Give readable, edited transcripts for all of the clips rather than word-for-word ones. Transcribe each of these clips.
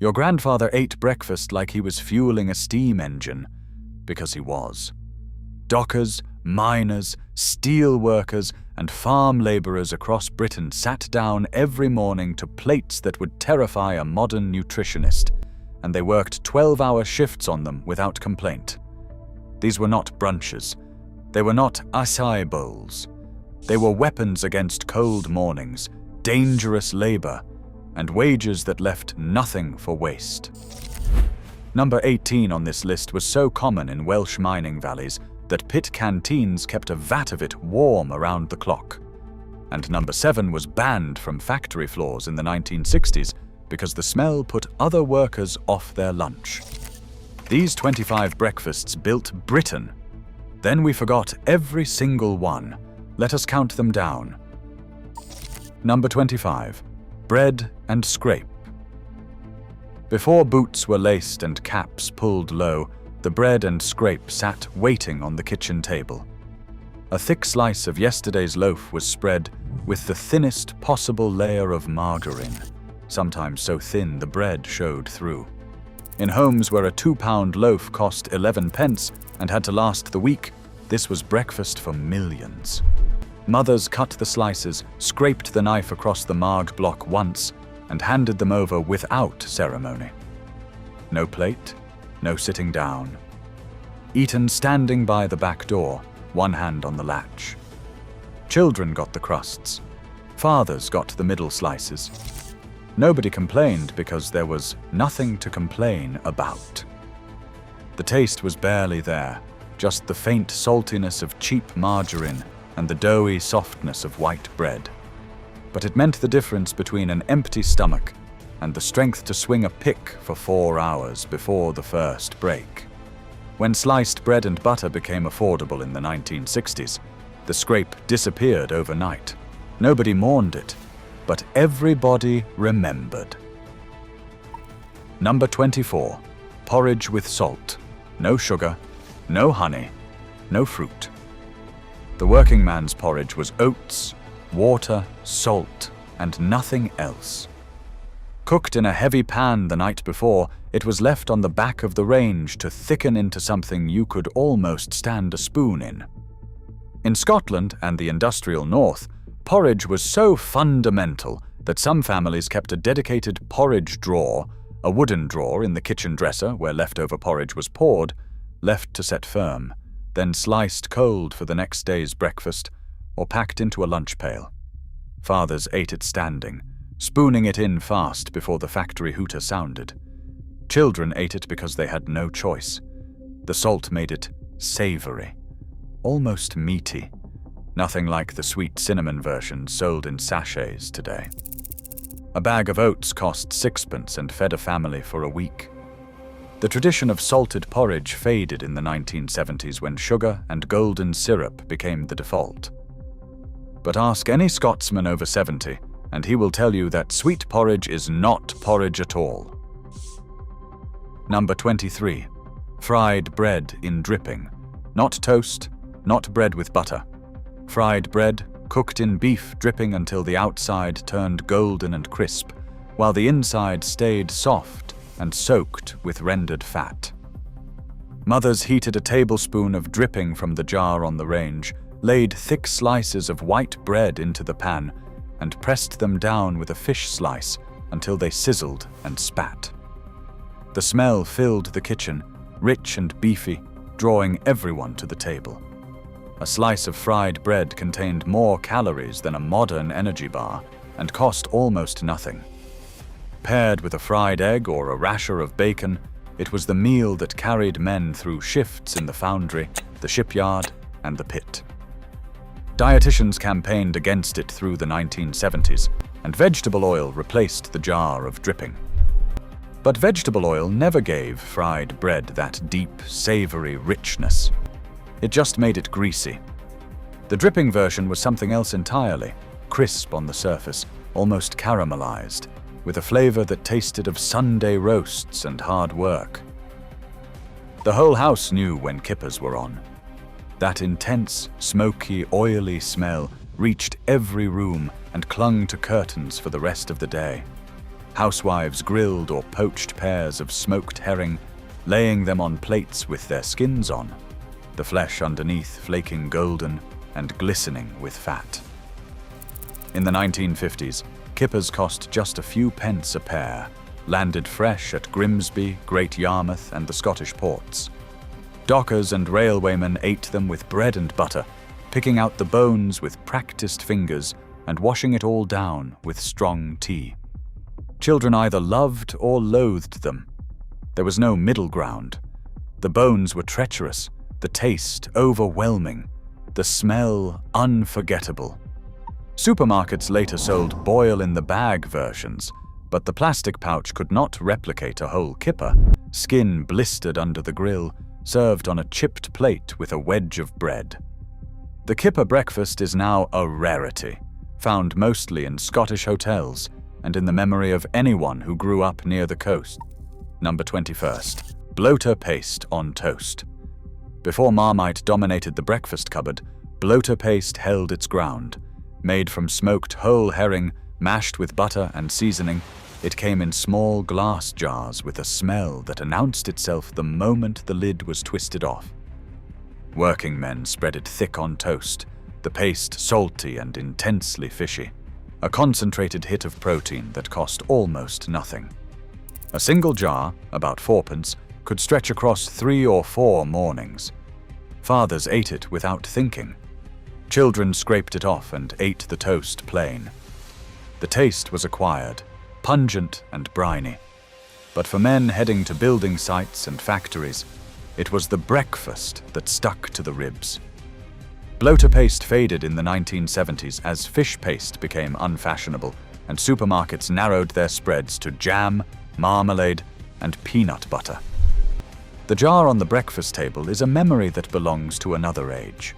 Your grandfather ate breakfast like he was fueling a steam engine, because he was. Dockers, miners, steel workers, and farm labourers across Britain sat down every morning to plates that would terrify a modern nutritionist, and they worked 12-hour shifts on them without complaint. These were not brunches. They were not acai bowls. They were weapons against cold mornings, dangerous labour, and wages that left nothing for waste. Number 18 on this list was so common in Welsh mining valleys that pit canteens kept a vat of it warm around the clock. And number 7 was banned from factory floors in the 1960s because the smell put other workers off their lunch. These 25 breakfasts built Britain. Then we forgot every single one. Let us count them down. Number 25. Bread and scrape. Before boots were laced and caps pulled low, the bread and scrape sat waiting on the kitchen table. A thick slice of yesterday's loaf was spread with the thinnest possible layer of margarine, sometimes so thin the bread showed through. In homes where a £2 loaf cost 11 pence and had to last the week, this was breakfast for millions. Mothers cut the slices, scraped the knife across the marg block once, and handed them over without ceremony. No plate, no sitting down. Eaten standing by the back door, one hand on the latch. Children got the crusts. Fathers got the middle slices. Nobody complained because there was nothing to complain about. The taste was barely there, just the faint saltiness of cheap margarine and the doughy softness of white bread. But it meant the difference between an empty stomach and the strength to swing a pick for 4 hours before the first break. When sliced bread and butter became affordable in the 1960s, the scrape disappeared overnight. Nobody mourned it, but everybody remembered. Number 24. Porridge with salt. No sugar, no honey, no fruit. The working man's porridge was oats, water, salt, and nothing else. Cooked in a heavy pan the night before, it was left on the back of the range to thicken into something you could almost stand a spoon in. In Scotland and the industrial north, porridge was so fundamental that some families kept a dedicated porridge drawer, a wooden drawer in the kitchen dresser where leftover porridge was poured, left to set firm, then sliced cold for the next day's breakfast, or packed into a lunch pail. Fathers ate it standing, spooning it in fast before the factory hooter sounded. Children ate it because they had no choice. The salt made it savory, almost meaty, nothing like the sweet cinnamon version sold in sachets today. A bag of oats cost 6pence and fed a family for a week. The tradition of salted porridge faded in the 1970s when sugar and golden syrup became the default. But ask any Scotsman over 70, and he will tell you that sweet porridge is not porridge at all. Number 23. Fried bread in dripping. Not toast, not bread with butter. Fried bread, cooked in beef dripping until the outside turned golden and crisp, while the inside stayed soft and soaked with rendered fat. Mothers heated a tablespoon of dripping from the jar on the range, laid thick slices of white bread into the pan, and pressed them down with a fish slice until they sizzled and spat. The smell filled the kitchen, rich and beefy, drawing everyone to the table. A slice of fried bread contained more calories than a modern energy bar and cost almost nothing. Paired with a fried egg or a rasher of bacon, it was the meal that carried men through shifts in the foundry, the shipyard, and the pit. Dietitians campaigned against it through the 1970s, and vegetable oil replaced the jar of dripping. But vegetable oil never gave fried bread that deep, savory richness. It just made it greasy. The dripping version was something else entirely, crisp on the surface, almost caramelized, with a flavor that tasted of Sunday roasts and hard work. The whole house knew when kippers were on. That intense, smoky, oily smell reached every room and clung to curtains for the rest of the day. Housewives grilled or poached pairs of smoked herring, laying them on plates with their skins on, the flesh underneath flaking golden and glistening with fat. In the 1950s, kippers cost just a few pence a pair, landed fresh at Grimsby, Great Yarmouth, and the Scottish ports. Dockers and railwaymen ate them with bread and butter, picking out the bones with practiced fingers and washing it all down with strong tea. Children either loved or loathed them. There was no middle ground. The bones were treacherous, the taste overwhelming, the smell unforgettable. Supermarkets later sold boil-in-the-bag versions, but the plastic pouch could not replicate a whole kipper, skin blistered under the grill, served on a chipped plate with a wedge of bread. The kipper breakfast is now a rarity, found mostly in Scottish hotels and in the memory of anyone who grew up near the coast. Number 21st, bloater paste on toast. Before Marmite dominated the breakfast cupboard, bloater paste held its ground. Made from smoked whole herring, mashed with butter and seasoning, it came in small glass jars with a smell that announced itself the moment the lid was twisted off. Working men spread it thick on toast, the paste salty and intensely fishy, a concentrated hit of protein that cost almost nothing. A single jar, about 4p, could stretch across 3 or 4 mornings. Fathers ate it without thinking. Children scraped it off and ate the toast plain. The taste was acquired, pungent and briny. But for men heading to building sites and factories, it was the breakfast that stuck to the ribs. Bloater paste faded in the 1970s as fish paste became unfashionable, and supermarkets narrowed their spreads to jam, marmalade, and peanut butter. The jar on the breakfast table is a memory that belongs to another age.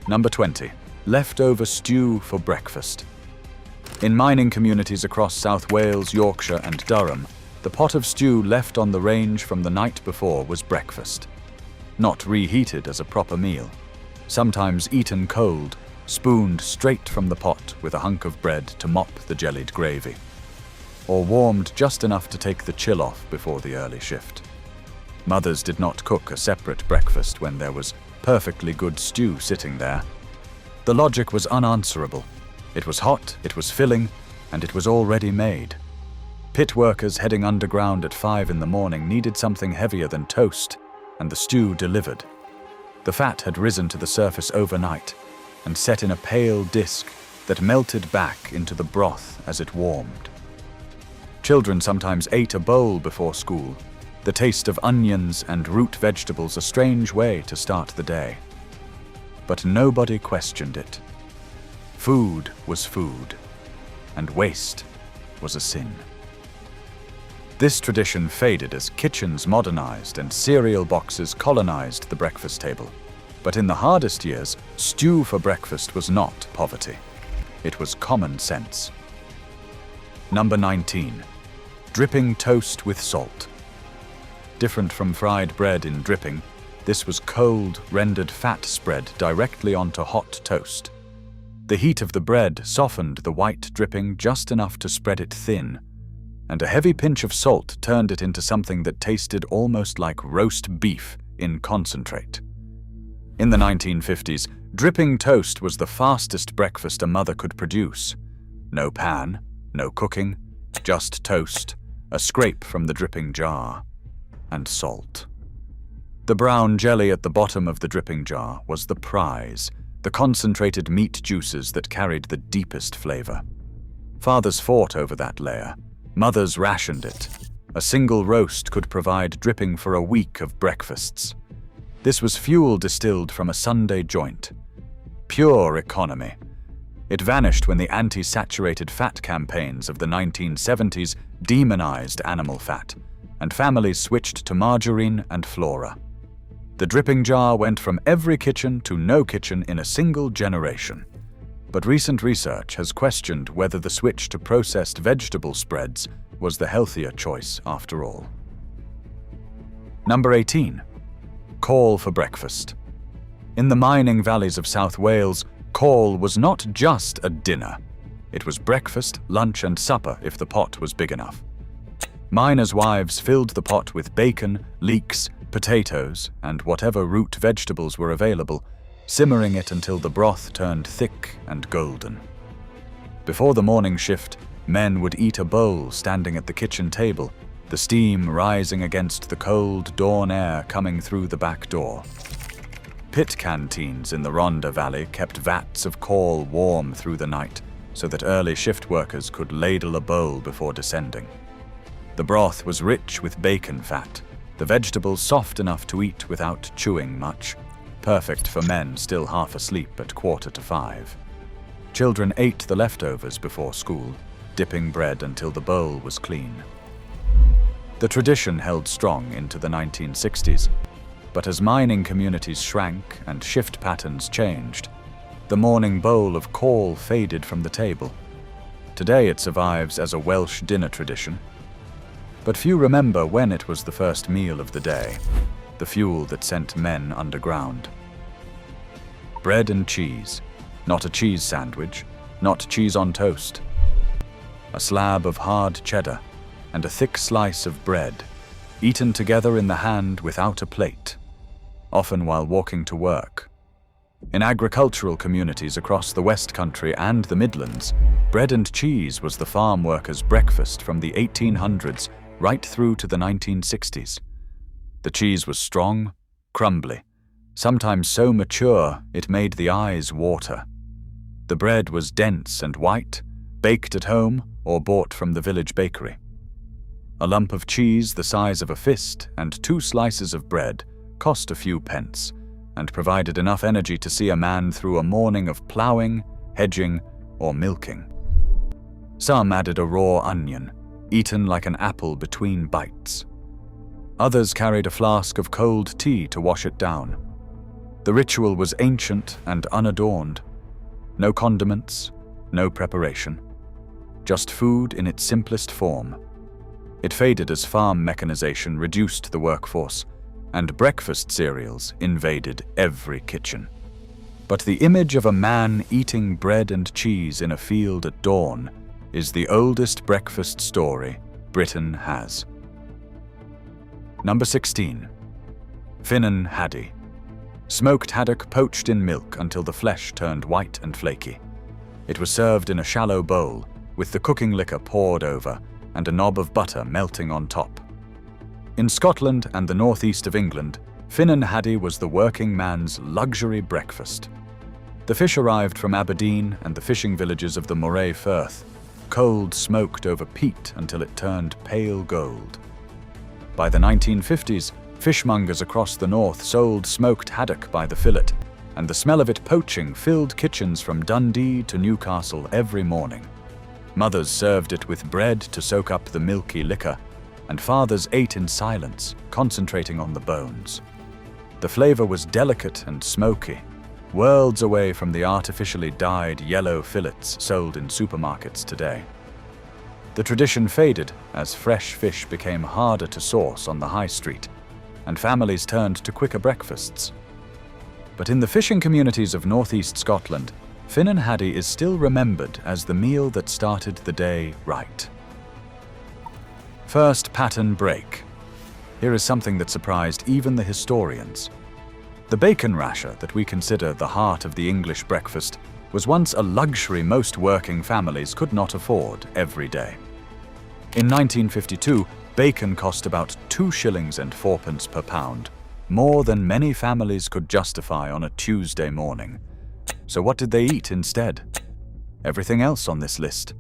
Number 20. Leftover stew for breakfast. In mining communities across South Wales, Yorkshire, and Durham, the pot of stew left on the range from the night before was breakfast. Not reheated as a proper meal. Sometimes eaten cold, spooned straight from the pot with a hunk of bread to mop the jellied gravy. Or warmed just enough to take the chill off before the early shift. Mothers did not cook a separate breakfast when there was perfectly good stew sitting there. The logic was unanswerable. It was hot, it was filling, and it was already made. Pit workers heading underground at 5 in the morning needed something heavier than toast, and the stew delivered. The fat had risen to the surface overnight and set in a pale disk that melted back into the broth as it warmed. Children sometimes ate a bowl before school, the taste of onions and root vegetables a strange way to start the day. But nobody questioned it. Food was food, and waste was a sin. This tradition faded as kitchens modernized and cereal boxes colonized the breakfast table. But in the hardest years, stew for breakfast was not poverty. It was common sense. Number 19. Dripping toast with salt. Different from fried bread in dripping, this was cold, rendered fat spread directly onto hot toast. The heat of the bread softened the white dripping just enough to spread it thin, and a heavy pinch of salt turned it into something that tasted almost like roast beef in concentrate. In the 1950s, dripping toast was the fastest breakfast a mother could produce. No pan, no cooking, just toast, a scrape from the dripping jar, and salt. The brown jelly at the bottom of the dripping jar was the prize, the concentrated meat juices that carried the deepest flavor. Fathers fought over that layer. Mothers rationed it. A single roast could provide dripping for a week of breakfasts. This was fuel distilled from a Sunday joint. Pure economy. It vanished when the anti-saturated fat campaigns of the 1970s demonized animal fat, and families switched to margarine and flora. The dripping jar went from every kitchen to no kitchen in a single generation. But recent research has questioned whether the switch to processed vegetable spreads was the healthier choice after all. Number 18. Caul for breakfast. In the mining valleys of South Wales, caul was not just a dinner. It was breakfast, lunch, and supper if the pot was big enough. Miners' wives filled the pot with bacon, leeks, potatoes, and whatever root vegetables were available, simmering it until the broth turned thick and golden. Before the morning shift, men would eat a bowl standing at the kitchen table, the steam rising against the cold dawn air coming through the back door. Pit canteens in the Rhondda Valley kept vats of caul warm through the night so that early shift workers could ladle a bowl before descending. The broth was rich with bacon fat, the vegetables soft enough to eat without chewing much, perfect for men still half asleep at 4:45. Children ate the leftovers before school, dipping bread until the bowl was clean. The tradition held strong into the 1960s, but as mining communities shrank and shift patterns changed, the morning bowl of caul faded from the table. Today it survives as a Welsh dinner tradition, but few remember when it was the first meal of the day, the fuel that sent men underground. Bread and cheese, not a cheese sandwich, not cheese on toast. A slab of hard cheddar and a thick slice of bread, eaten together in the hand without a plate, often while walking to work. In agricultural communities across the West Country and the Midlands, bread and cheese was the farm workers' breakfast from the 1800s right through to the 1960s. The cheese was strong, crumbly, sometimes so mature it made the eyes water. The bread was dense and white, baked at home or bought from the village bakery. A lump of cheese the size of a fist and 2 slices of bread cost a few pence and provided enough energy to see a man through a morning of ploughing, hedging, or milking. Some added a raw onion, eaten like an apple between bites. Others carried a flask of cold tea to wash it down. The ritual was ancient and unadorned. No condiments, no preparation. Just food in its simplest form. It faded as farm mechanization reduced the workforce, and breakfast cereals invaded every kitchen. But the image of a man eating bread and cheese in a field at dawn is the oldest breakfast story Britain has. Number 16. Finnan haddie. Smoked haddock poached in milk until the flesh turned white and flaky. It was served in a shallow bowl, with the cooking liquor poured over and a knob of butter melting on top. In Scotland and the northeast of England, Finnan haddie was the working man's luxury breakfast. The fish arrived from Aberdeen and the fishing villages of the Moray Firth, cold smoked over peat until it turned pale gold. By the 1950s, fishmongers across the north sold smoked haddock by the fillet, and the smell of it poaching filled kitchens from Dundee to Newcastle every morning. Mothers served it with bread to soak up the milky liquor, and fathers ate in silence, concentrating on the bones. The flavor was delicate and smoky, worlds away from the artificially dyed yellow fillets sold in supermarkets today. The tradition faded as fresh fish became harder to source on the high street, and families turned to quicker breakfasts. But in the fishing communities of northeast Scotland, Finnan haddie is still remembered as the meal that started the day right. First pattern break. Here is something that surprised even the historians. The bacon rasher that we consider the heart of the English breakfast was once a luxury most working families could not afford every day. In 1952, bacon cost about 2 shillings and 4pence per pound, more than many families could justify on a Tuesday morning. So what did they eat instead? Everything else on this list.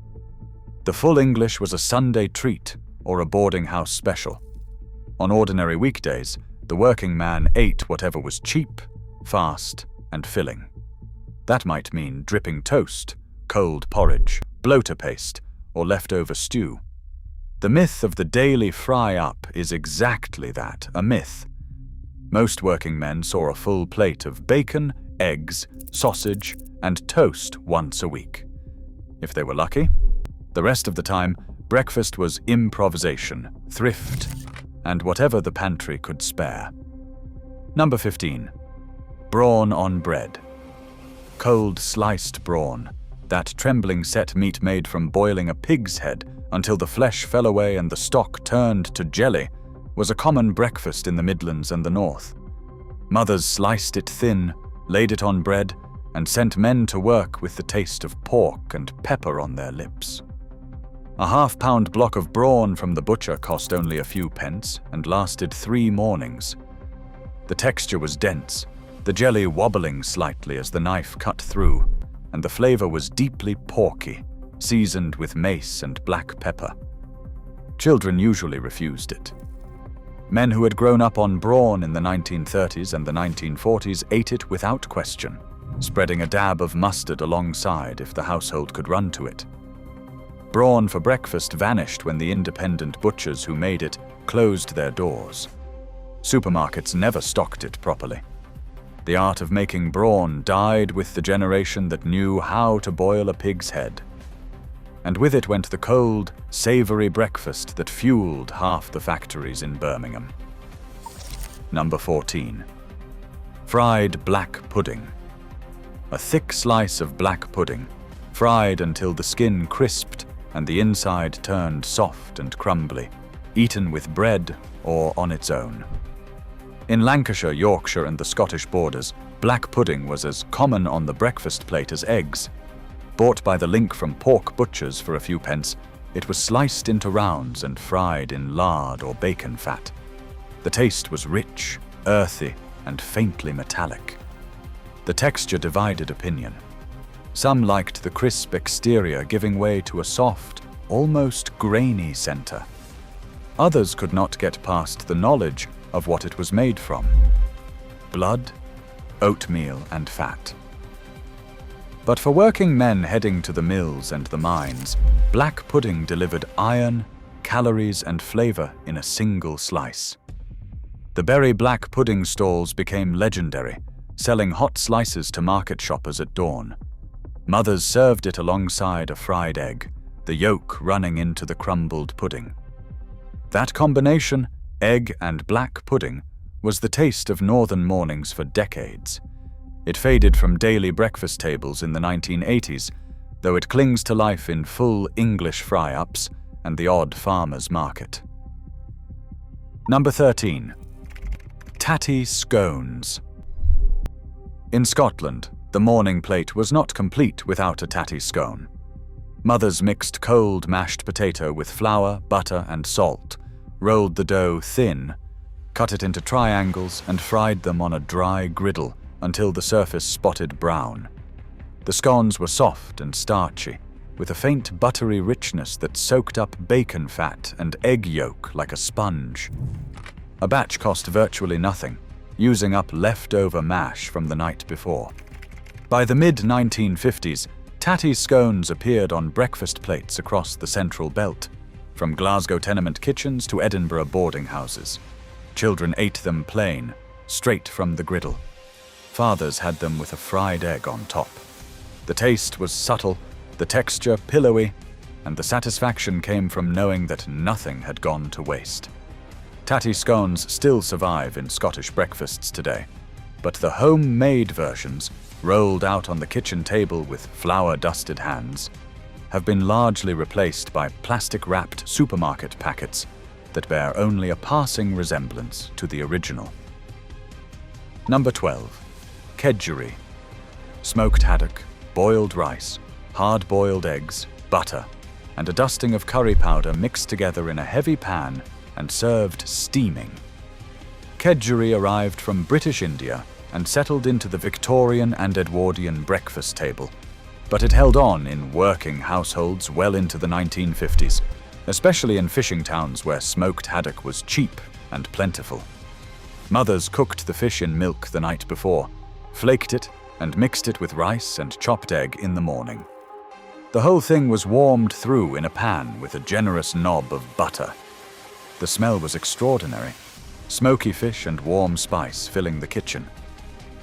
The full English was a Sunday treat or a boarding house special. On ordinary weekdays, the working man ate whatever was cheap, fast, and filling. That might mean dripping toast, cold porridge, bloater paste, or leftover stew. The myth of the daily fry-up is exactly that, a myth. Most working men saw a full plate of bacon, eggs, sausage, and toast once a week. If they were lucky, the rest of the time, breakfast was improvisation, thrift, and whatever the pantry could spare. Number 15. Brawn on bread. Cold sliced brawn, that trembling set meat made from boiling a pig's head until the flesh fell away and the stock turned to jelly, was a common breakfast in the Midlands and the North. Mothers sliced it thin, laid it on bread, and sent men to work with the taste of pork and pepper on their lips. A half-pound block of brawn from the butcher cost only a few pence and lasted 3 mornings. The texture was dense, the jelly wobbling slightly as the knife cut through, and the flavor was deeply porky, seasoned with mace and black pepper. Children usually refused it. Men who had grown up on brawn in the 1930s and the 1940s ate it without question, spreading a dab of mustard alongside if the household could run to it. Brawn for breakfast vanished when the independent butchers who made it closed their doors. Supermarkets never stocked it properly. The art of making brawn died with the generation that knew how to boil a pig's head. And with it went the cold, savory breakfast that fueled half the factories in Birmingham. Number 14. Fried black pudding. A thick slice of black pudding, fried until the skin crisped and the inside turned soft and crumbly, eaten with bread or on its own. In Lancashire, Yorkshire, and the Scottish borders, black pudding was as common on the breakfast plate as eggs. Bought by the link from pork butchers for a few pence, it was sliced into rounds and fried in lard or bacon fat. The taste was rich, earthy, and faintly metallic. The texture divided opinion. Some liked the crisp exterior giving way to a soft, almost grainy center. Others could not get past the knowledge of what it was made from: blood, oatmeal, and fat. But for working men heading to the mills and the mines, black pudding delivered iron, calories, and flavor in a single slice. The berry black pudding stalls became legendary, selling hot slices to market shoppers at dawn. Mothers served it alongside a fried egg, the yolk running into the crumbled pudding. That combination, egg and black pudding, was the taste of northern mornings for decades. It faded from daily breakfast tables in the 1980s, though it clings to life in full English fry-ups and the odd farmer's market. Number 13. Tatty scones. In Scotland, the morning plate was not complete without a tatty scone. Mothers mixed cold mashed potato with flour, butter, and salt, rolled the dough thin, cut it into triangles, and fried them on a dry griddle until the surface spotted brown. The scones were soft and starchy, with a faint buttery richness that soaked up bacon fat and egg yolk like a sponge. A batch cost virtually nothing, using up leftover mash from the night before. By the mid-1950s, tatty scones appeared on breakfast plates across the Central Belt, from Glasgow tenement kitchens to Edinburgh boarding houses. Children ate them plain, straight from the griddle. Fathers had them with a fried egg on top. The taste was subtle, the texture pillowy, and the satisfaction came from knowing that nothing had gone to waste. Tatty scones still survive in Scottish breakfasts today, but the homemade versions, rolled out on the kitchen table with flour-dusted hands, have been largely replaced by plastic-wrapped supermarket packets that bear only a passing resemblance to the original. Number 12. Kedgeree. Smoked haddock, boiled rice, hard-boiled eggs, butter, and a dusting of curry powder mixed together in a heavy pan and served steaming. Kedgeree arrived from British India and settled into the Victorian and Edwardian breakfast table, but it held on in working households well into the 1950s, especially in fishing towns where smoked haddock was cheap and plentiful. Mothers cooked the fish in milk the night before, flaked it, and mixed it with rice and chopped egg in the morning. The whole thing was warmed through in a pan with a generous knob of butter. The smell was extraordinary, smoky fish and warm spice filling the kitchen.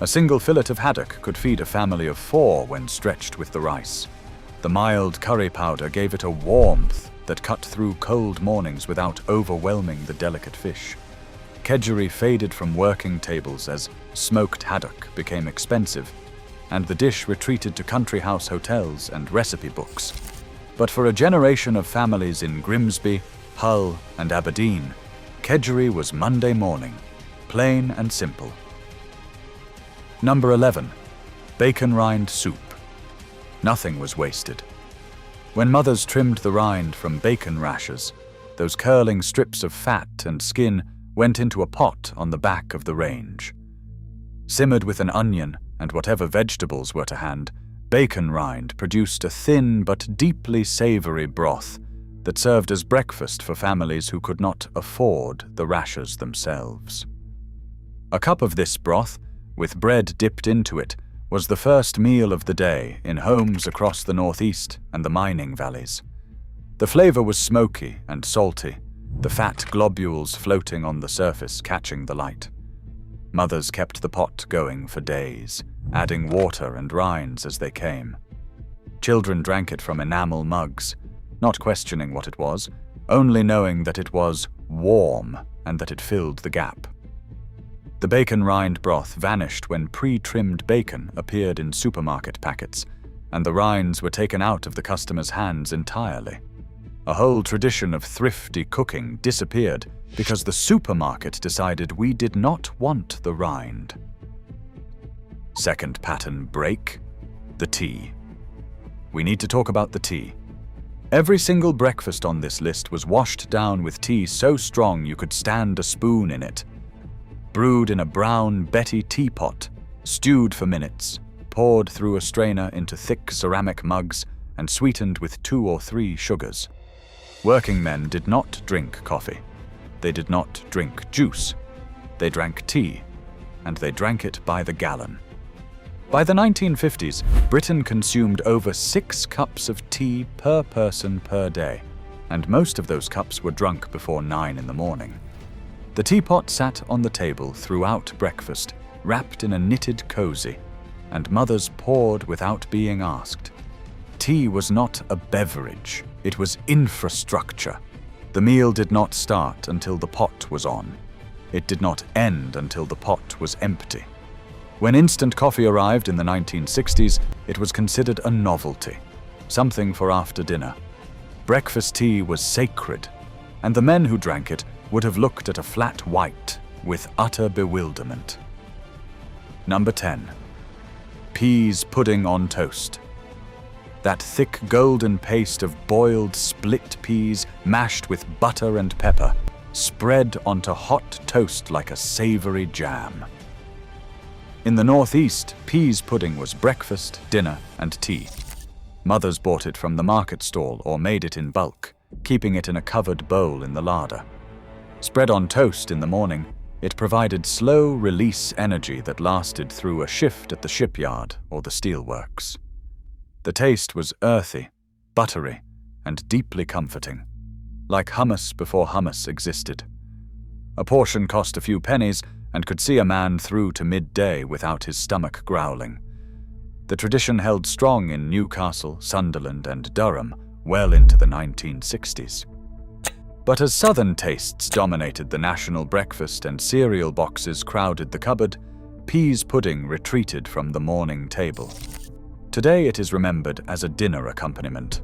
A single fillet of haddock could feed a family of 4 when stretched with the rice. The mild curry powder gave it a warmth that cut through cold mornings without overwhelming the delicate fish. Kedgeree faded from working tables as smoked haddock became expensive, and the dish retreated to country house hotels and recipe books. But for a generation of families in Grimsby, Hull, and Aberdeen, Kedgeree was Monday morning, plain and simple. Number 11. Bacon rind soup. Nothing was wasted. When mothers trimmed the rind from bacon rashers, those curling strips of fat and skin went into a pot on the back of the range. Simmered with an onion and whatever vegetables were to hand, bacon rind produced a thin but deeply savory broth that served as breakfast for families who could not afford the rashers themselves. A cup of this broth, with bread dipped into it, was the first meal of the day in homes across the northeast and the mining valleys. The flavor was smoky and salty, the fat globules floating on the surface catching the light. Mothers kept the pot going for days, adding water and rinds as they came. Children drank it from enamel mugs, not questioning what it was, only knowing that it was warm and that it filled the gap. The bacon rind broth vanished when pre-trimmed bacon appeared in supermarket packets, and the rinds were taken out of the customer's hands entirely. A whole tradition of thrifty cooking disappeared because the supermarket decided we did not want the rind. Second pattern break, the tea. We need to talk about the tea. Every single breakfast on this list was washed down with tea so strong you could stand a spoon in it. Brewed in a brown Betty teapot, stewed for minutes, poured through a strainer into thick ceramic mugs, and sweetened with 2 or 3 sugars. Working men did not drink coffee. They did not drink juice. They drank tea, and they drank it by the gallon. By the 1950s, Britain consumed over 6 cups of tea per person per day, and most of those cups were drunk before 9 in the morning. The teapot sat on the table throughout breakfast, wrapped in a knitted cozy, and mothers poured without being asked. Tea was not a beverage, it was infrastructure. The meal did not start until the pot was on. It did not end until the pot was empty. When instant coffee arrived in the 1960s, it was considered a novelty, something for after dinner. Breakfast tea was sacred, and the men who drank it would have looked at a flat white with utter bewilderment. Number 10. Peas pudding on toast. That thick golden paste of boiled split peas mashed with butter and pepper, spread onto hot toast like a savory jam. In the northeast, peas pudding was breakfast, dinner, and tea. Mothers bought it from the market stall or made it in bulk, keeping it in a covered bowl in the larder. Spread on toast in the morning, it provided slow-release energy that lasted through a shift at the shipyard or the steelworks. The taste was earthy, buttery, and deeply comforting, like hummus before hummus existed. A portion cost a few pennies and could see a man through to midday without his stomach growling. The tradition held strong in Newcastle, Sunderland, and Durham well into the 1960s. But as southern tastes dominated the national breakfast and cereal boxes crowded the cupboard, peas pudding retreated from the morning table. Today it is remembered as a dinner accompaniment.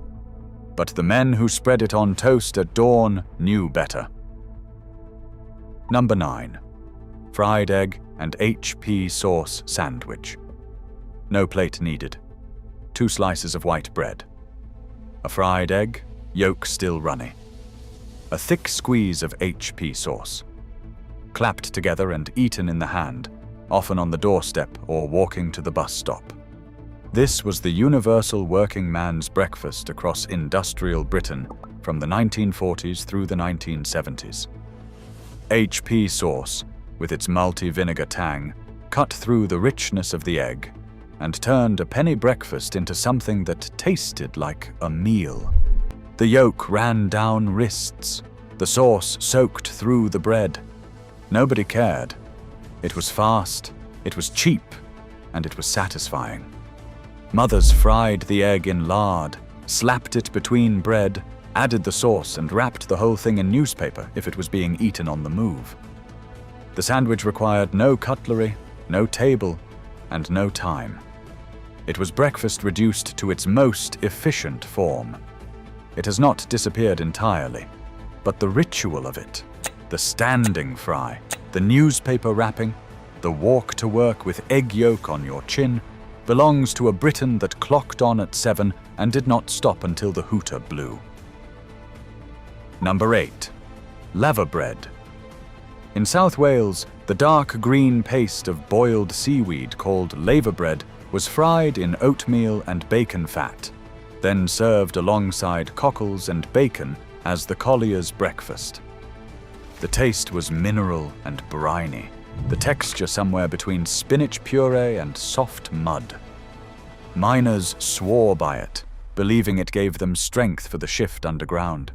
But the men who spread it on toast at dawn knew better. Number 9. Fried egg and HP sauce sandwich. No plate needed. 2 slices of white bread. A fried egg, yolk still runny. A thick squeeze of HP sauce. Clapped together and eaten in the hand, often on the doorstep or walking to the bus stop. This was the universal working man's breakfast across industrial Britain from the 1940s through the 1970s. HP sauce, with its malty vinegar tang, cut through the richness of the egg and turned a penny breakfast into something that tasted like a meal. The yolk ran down wrists. The sauce soaked through the bread. Nobody cared. It was fast, it was cheap, and it was satisfying. Mothers fried the egg in lard, slapped it between bread, added the sauce, and wrapped the whole thing in newspaper if it was being eaten on the move. The sandwich required no cutlery, no table, and no time. It was breakfast reduced to its most efficient form. It has not disappeared entirely, but the ritual of it, the standing fry, the newspaper wrapping, the walk to work with egg yolk on your chin, belongs to a Britain that clocked on at 7 and did not stop until the hooter blew. Number 8. Laverbread. In South Wales, the dark green paste of boiled seaweed called laverbread was fried in oatmeal and bacon fat, then served alongside cockles and bacon as the collier's breakfast. The taste was mineral and briny, the texture somewhere between spinach puree and soft mud. Miners swore by it, believing it gave them strength for the shift underground.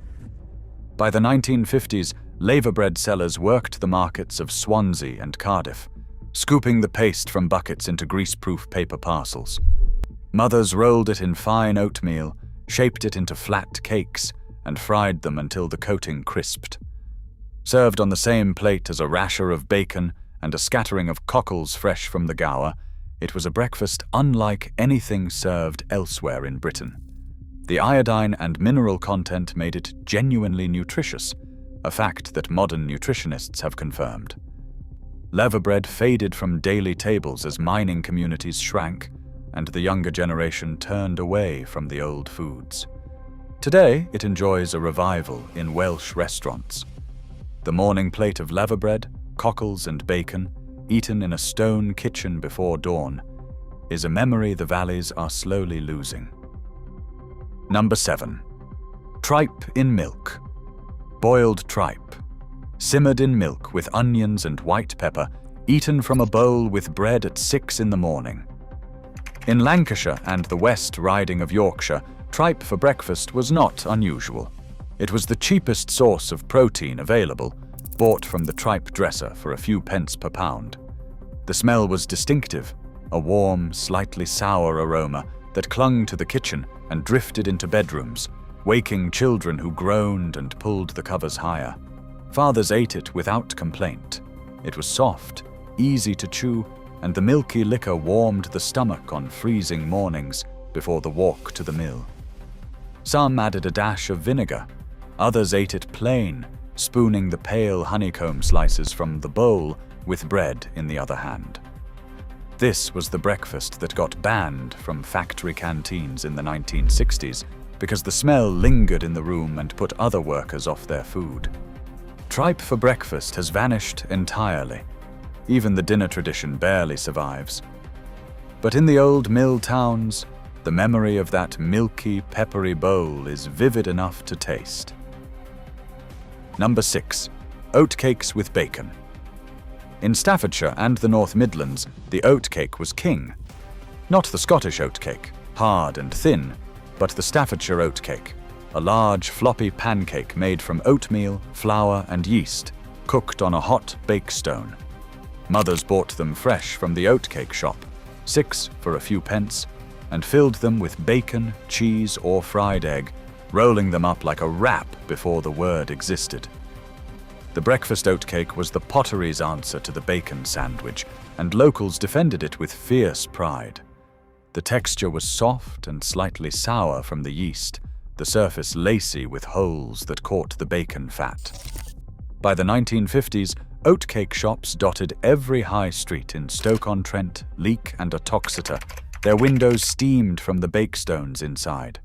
By the 1950s, laverbread sellers worked the markets of Swansea and Cardiff, scooping the paste from buckets into greaseproof paper parcels. Mothers rolled it in fine oatmeal, shaped it into flat cakes, and fried them until the coating crisped. Served on the same plate as a rasher of bacon and a scattering of cockles fresh from the Gower, it was a breakfast unlike anything served elsewhere in Britain. The iodine and mineral content made it genuinely nutritious, a fact that modern nutritionists have confirmed. Laverbread faded from daily tables as mining communities shrank, and the younger generation turned away from the old foods. Today, it enjoys a revival in Welsh restaurants. The morning plate of laverbread, cockles and bacon, eaten in a stone kitchen before dawn, is a memory the valleys are slowly losing. Number 7. Tripe in milk. Boiled tripe, simmered in milk with onions and white pepper, eaten from a bowl with bread at 6 in the morning. In Lancashire and the West Riding of Yorkshire, tripe for breakfast was not unusual. It was the cheapest source of protein available, bought from the tripe dresser for a few pence per pound. The smell was distinctive, a warm, slightly sour aroma that clung to the kitchen and drifted into bedrooms, waking children who groaned and pulled the covers higher. Fathers ate it without complaint. It was soft, easy to chew, and the milky liquor warmed the stomach on freezing mornings before the walk to the mill. Some added a dash of vinegar. Others ate it plain, spooning the pale honeycomb slices from the bowl with bread in the other hand. This was the breakfast that got banned from factory canteens in the 1960s because the smell lingered in the room and put other workers off their food. Tripe for breakfast has vanished entirely. Even the dinner tradition barely survives. But in the old mill towns, the memory of that milky, peppery bowl is vivid enough to taste. Number 6. Oatcakes with bacon. In Staffordshire and the North Midlands, the oatcake was king. Not the Scottish oatcake, hard and thin, but the Staffordshire oatcake, a large, floppy pancake made from oatmeal, flour, and yeast, cooked on a hot bake stone. Mothers bought them fresh from the oatcake shop, 6 for a few pence, and filled them with bacon, cheese, or fried egg, rolling them up like a wrap before the word existed. The breakfast oatcake was the pottery's answer to the bacon sandwich, and locals defended it with fierce pride. The texture was soft and slightly sour from the yeast, the surface lacy with holes that caught the bacon fat. By the 1950s, oatcake shops dotted every high street in Stoke-on-Trent, Leek, and Uttoxeter, their windows steamed from the bakestones inside.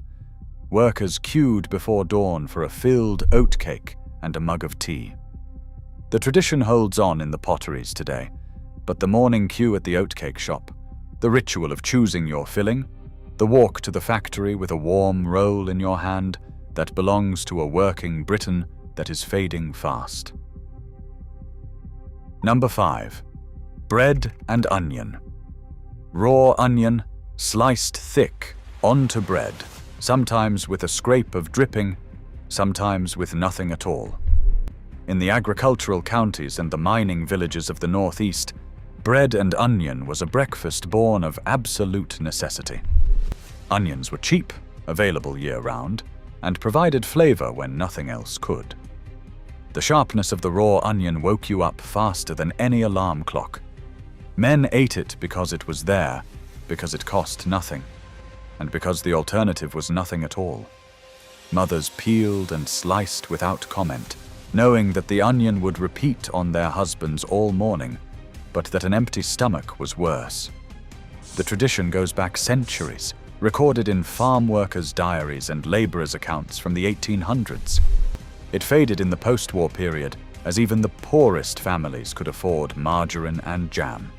Workers queued before dawn for a filled oatcake and a mug of tea. The tradition holds on in the potteries today, but the morning queue at the oatcake shop, the ritual of choosing your filling, the walk to the factory with a warm roll in your hand, that belongs to a working Britain that is fading fast. Number 5. Bread and onion. Raw onion, sliced thick, onto bread, sometimes with a scrape of dripping, sometimes with nothing at all. In the agricultural counties and the mining villages of the northeast, bread and onion was a breakfast born of absolute necessity. Onions were cheap, available year-round, and provided flavor when nothing else could. The sharpness of the raw onion woke you up faster than any alarm clock. Men ate it because it was there, because it cost nothing, and because the alternative was nothing at all. Mothers peeled and sliced without comment, knowing that the onion would repeat on their husbands all morning, but that an empty stomach was worse. The tradition goes back centuries, recorded in farm workers' diaries and laborers' accounts from the 1800s. It faded in the post-war period, as even the poorest families could afford margarine and jam.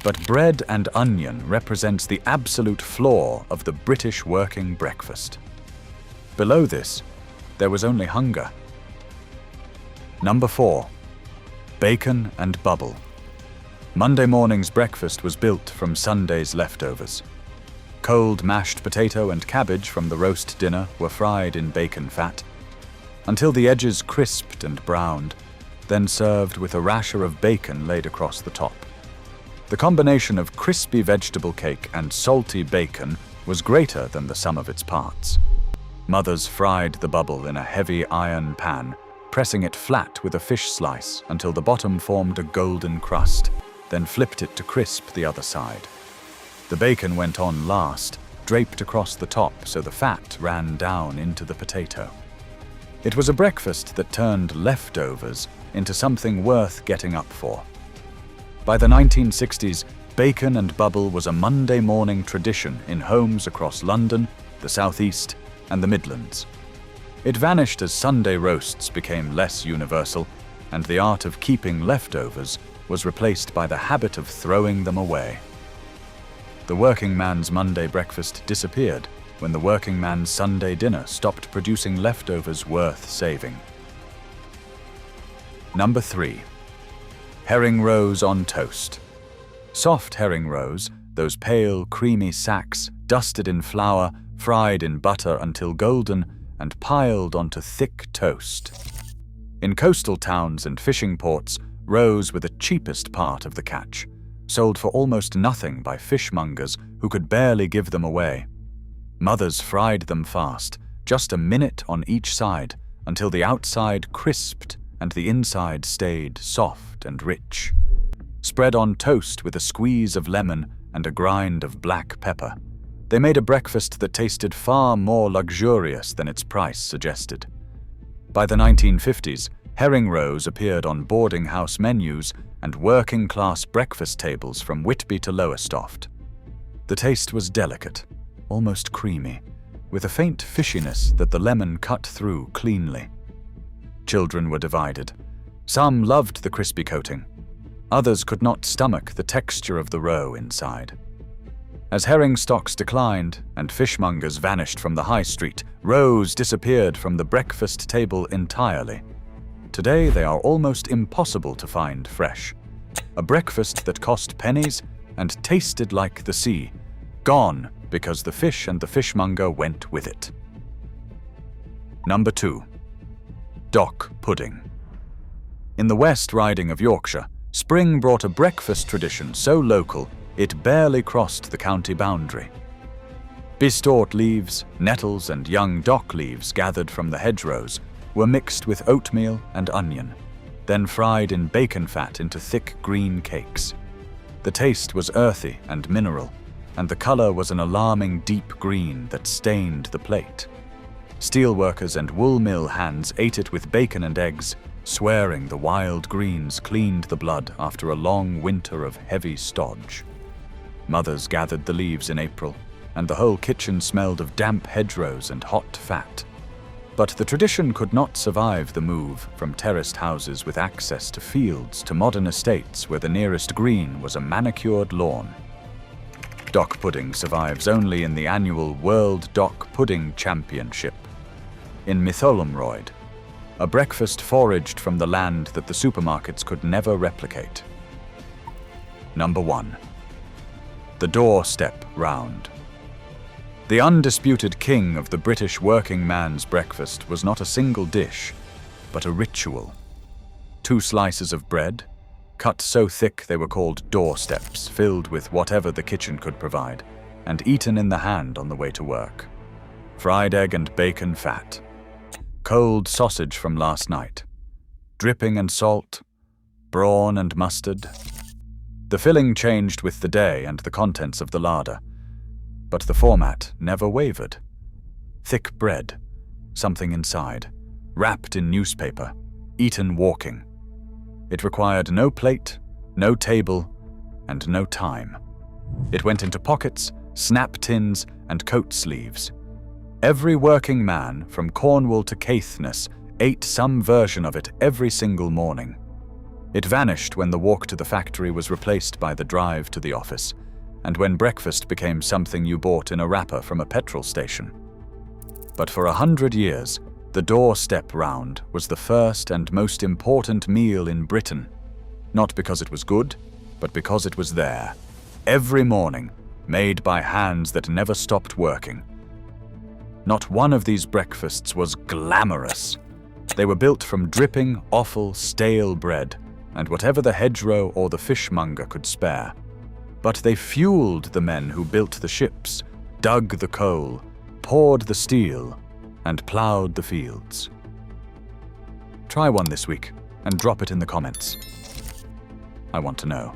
But bread and onion represents the absolute flaw of the British working breakfast. Below this, there was only hunger. Number 4. Bacon and bubble. Monday morning's breakfast was built from Sunday's leftovers. Cold mashed potato and cabbage from the roast dinner were fried in bacon fat, until the edges crisped and browned, then served with a rasher of bacon laid across the top. The combination of crispy vegetable cake and salty bacon was greater than the sum of its parts. Mothers fried the bubble in a heavy iron pan, pressing it flat with a fish slice until the bottom formed a golden crust, then flipped it to crisp the other side. The bacon went on last, draped across the top so the fat ran down into the potato. It was a breakfast that turned leftovers into something worth getting up for. By the 1960s, bacon and bubble was a Monday morning tradition in homes across London, the South East, and the Midlands. It vanished as Sunday roasts became less universal, and the art of keeping leftovers was replaced by the habit of throwing them away. The working man's Monday breakfast disappeared when the working man's Sunday dinner stopped producing leftovers worth saving. Number 3. Herring roes on toast. Soft herring roes, those pale, creamy sacks, dusted in flour, fried in butter until golden, and piled onto thick toast. In coastal towns and fishing ports, roes were the cheapest part of the catch, sold for almost nothing by fishmongers who could barely give them away. Mothers fried them fast, just a minute on each side, until the outside crisped and the inside stayed soft and rich. Spread on toast with a squeeze of lemon and a grind of black pepper, they made a breakfast that tasted far more luxurious than its price suggested. By the 1950s, herring roes appeared on boarding house menus and working-class breakfast tables from Whitby to Lowestoft. The taste was delicate, almost creamy, with a faint fishiness that the lemon cut through cleanly. Children were divided. Some loved the crispy coating. Others could not stomach the texture of the roe inside. As herring stocks declined and fishmongers vanished from the high street, roes disappeared from the breakfast table entirely. Today they are almost impossible to find fresh. A breakfast that cost pennies and tasted like the sea, gone because the fish and the fishmonger went with it. Number 2. Dock pudding. In the West Riding of Yorkshire, spring brought a breakfast tradition so local it barely crossed the county boundary. Bistort leaves, nettles and young dock leaves gathered from the hedgerows were mixed with oatmeal and onion, then fried in bacon fat into thick green cakes. The taste was earthy and mineral, and the color was an alarming deep green that stained the plate. Steelworkers and wool mill hands ate it with bacon and eggs, swearing the wild greens cleaned the blood after a long winter of heavy stodge. Mothers gathered the leaves in April, and the whole kitchen smelled of damp hedgerows and hot fat. But the tradition could not survive the move from terraced houses with access to fields to modern estates where the nearest green was a manicured lawn. Dock pudding survives only in the annual World Dock Pudding Championship. In Mytholmroyd, a breakfast foraged from the land that the supermarkets could never replicate. Number 1. The doorstep round. The undisputed king of the British working man's breakfast was not a single dish, but a ritual. 2 slices of bread, cut so thick they were called doorsteps, filled with whatever the kitchen could provide, and eaten in the hand on the way to work. Fried egg and bacon fat. Cold sausage from last night. Dripping and salt. Brawn and mustard. The filling changed with the day and the contents of the larder, but the format never wavered. Thick bread, something inside, wrapped in newspaper, eaten walking. It required no plate, no table, and no time. It went into pockets, snap tins, and coat sleeves. Every working man, from Cornwall to Caithness, ate some version of it every single morning. It vanished when the walk to the factory was replaced by the drive to the office, and when breakfast became something you bought in a wrapper from a petrol station. But for 100 years, the doorstep round was the first and most important meal in Britain, not because it was good, but because it was there, every morning, made by hands that never stopped working. Not one of these breakfasts was glamorous. They were built from dripping, offal, stale bread, and whatever the hedgerow or the fishmonger could spare. But they fueled the men who built the ships, dug the coal, poured the steel, and ploughed the fields. Try one this week and drop it in the comments. I want to know.